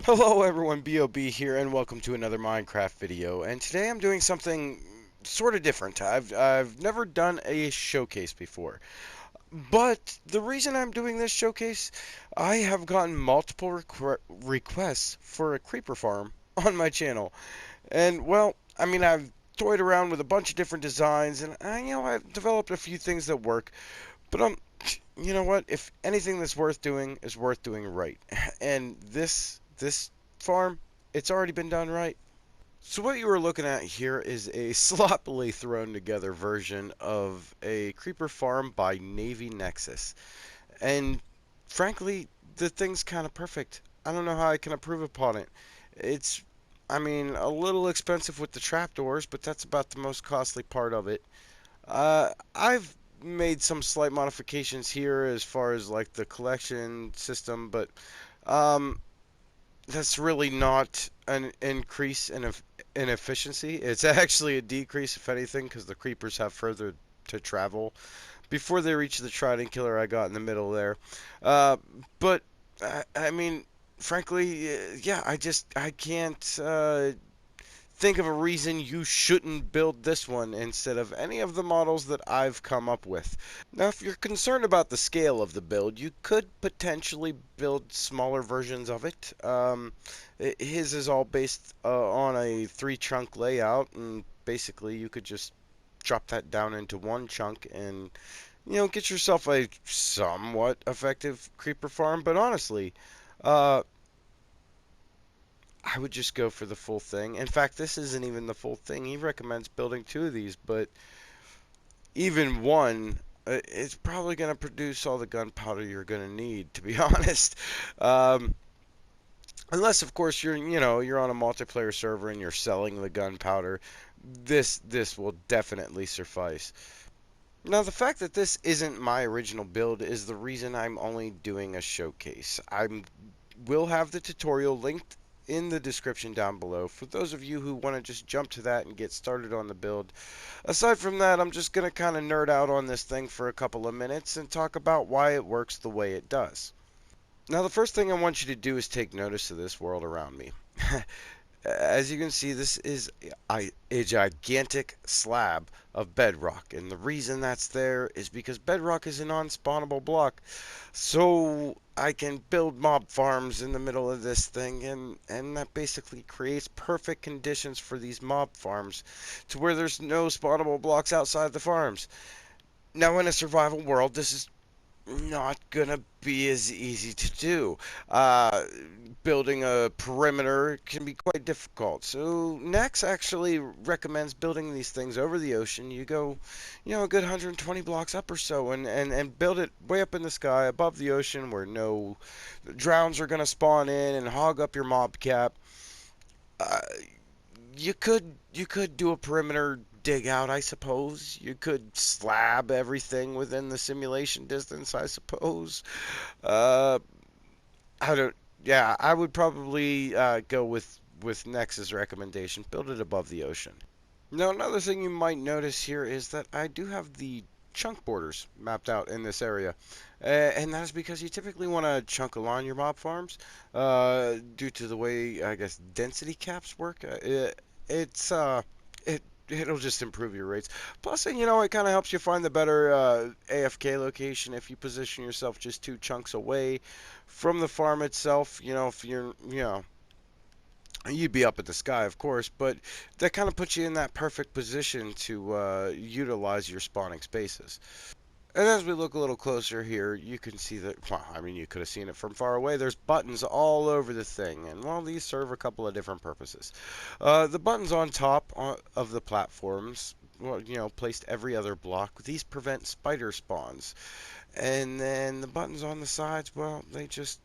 Hello everyone, B.O.B. here, and welcome to another Minecraft video. And today I'm doing something sort of different. I've never done a showcase before. But the reason I'm doing this showcase, I have gotten multiple requests for a creeper farm on my channel. And well, I mean, I've toyed around with a bunch of different designs, and I've developed a few things that work. But you know what? If anything that's worth doing is worth doing right, and this farm, it's already been done right. So what you are looking at here is a sloppily thrown together version of a creeper farm by navynexus, and frankly, the thing's kind of perfect. I don't know how I can improve upon it. It's, I mean, a little expensive with the trapdoors, but that's about the most costly part of it. I've made some slight modifications here as far as like the collection system, but um, that's really not an increase in efficiency. It's actually a decrease, if anything, because the creepers have further to travel before they reach the trident killer I got in the middle there. Uh, but I mean, frankly, yeah, I can't think of a reason you shouldn't build this one instead of any of the models that I've come up with. Now, if you're concerned about the scale of the build, you could potentially build smaller versions of it. His is all based on a 3 chunk layout, and basically you could just drop that down into one chunk and get yourself a somewhat effective creeper farm. But honestly, uh, I would just go for the full thing. In fact, this isn't even the full thing. He recommends building 2 of these, but even one, it's probably going to produce all the gunpowder you're going to need, to be honest. Um, Unless, of course, you're on a multiplayer server and you're selling the gunpowder. This will definitely suffice. Now, the fact that this isn't my original build is the reason I'm only doing a showcase. I will have the tutorial linked in the description down below for those of you who want to just jump to that and get started on the build. Aside from that, I'm just going to kind of nerd out on this thing for a couple of minutes and talk about why it works the way it does. Now, the first thing I want you to do is take notice of this world around me. As you can see, this is a gigantic slab of bedrock, and the reason that's there is because bedrock is a non-spawnable block. So I can build mob farms in the middle of this thing, and that basically creates perfect conditions for these mob farms to where there's no spawnable blocks outside the farms. Now, in a survival world, this is not gonna be as easy to do. Uh, Building a perimeter can be quite difficult. So Nex actually recommends building these things over the ocean. You go, a good 120 blocks up or so, and build it way up in the sky above the ocean where no drowns are gonna spawn in and hog up your mob cap. Uh, you could do a perimeter dig out, I suppose. You could slab everything within the simulation distance, I suppose. Uh, I don't. Yeah, I would probably go with Nex's recommendation. Build it above the ocean. Now, another thing you might notice here is that I do have the chunk borders mapped out in this area. And that is because you typically want to chunk along your mob farms due to the way, I guess, density caps work. It's it'll just improve your rates. Plus, it kind of helps you find the better AFK location if you position yourself just 2 chunks away from the farm itself. If you'd be up at the sky, of course, but that kind of puts you in that perfect position to utilize your spawning spaces. And as we look a little closer here, you can see that, well, I mean, you could have seen it from far away. There's buttons all over the thing, and well, these serve a couple of different purposes. The buttons on top of the platforms, well, placed every other block, these prevent spider spawns. And then the buttons on the sides, well, they just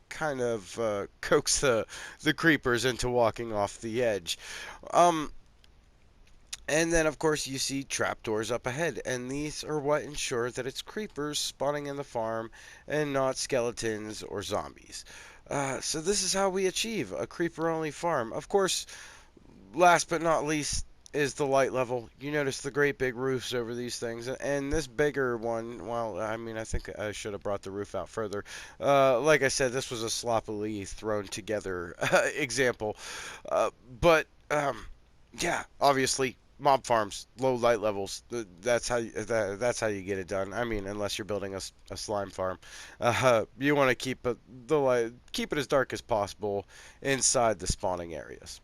kind of coax the creepers into walking off the edge. Um, and then, of course, you see trapdoors up ahead, and these are what ensure that it's creepers spawning in the farm and not skeletons or zombies. So this is how we achieve a creeper-only farm. Of course, last but not least, is the light level. You notice the great big roofs over these things, and this bigger one, well, I mean, I think I should have brought the roof out further. Like I said, this was a sloppily thrown together example, but yeah, obviously mob farms, low light levels. That's how you get it done. I mean, unless you're building a slime farm, you want to keep it as dark as possible inside the spawning areas.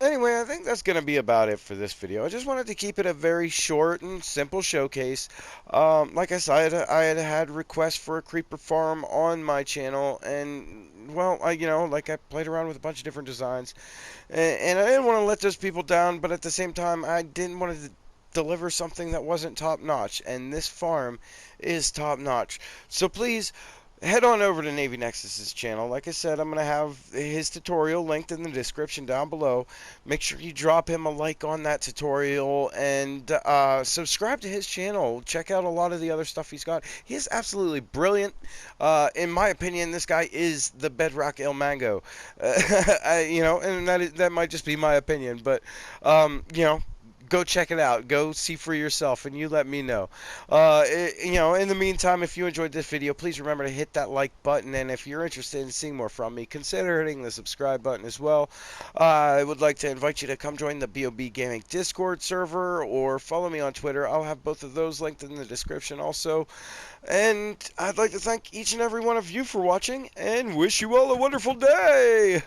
Anyway, I think that's going to be about it for this video. I just wanted to keep it a very short and simple showcase. Like I said, I had requests for a creeper farm on my channel, and well, like I played around with a bunch of different designs, and I didn't want to let those people down, but at the same time, I didn't want to deliver something that wasn't top notch, and this farm is top notch. So please head on over to navynexus's channel. Like I said, I'm going to have his tutorial linked in the description down below. Make sure you drop him a like on that tutorial and subscribe to his channel. Check out a lot of the other stuff he's got. He is absolutely brilliant. In my opinion, this guy is the Bedrock El Mango. And that might just be my opinion, but go check it out. Go see for yourself, and you let me know. In the meantime, if you enjoyed this video, please remember to hit that like button, and if you're interested in seeing more from me, consider hitting the subscribe button as well. I would like to invite you to come join the BOB Gaming Discord server, or follow me on Twitter. I'll have both of those linked in the description also. And I'd like to thank each and every one of you for watching, and wish you all a wonderful day!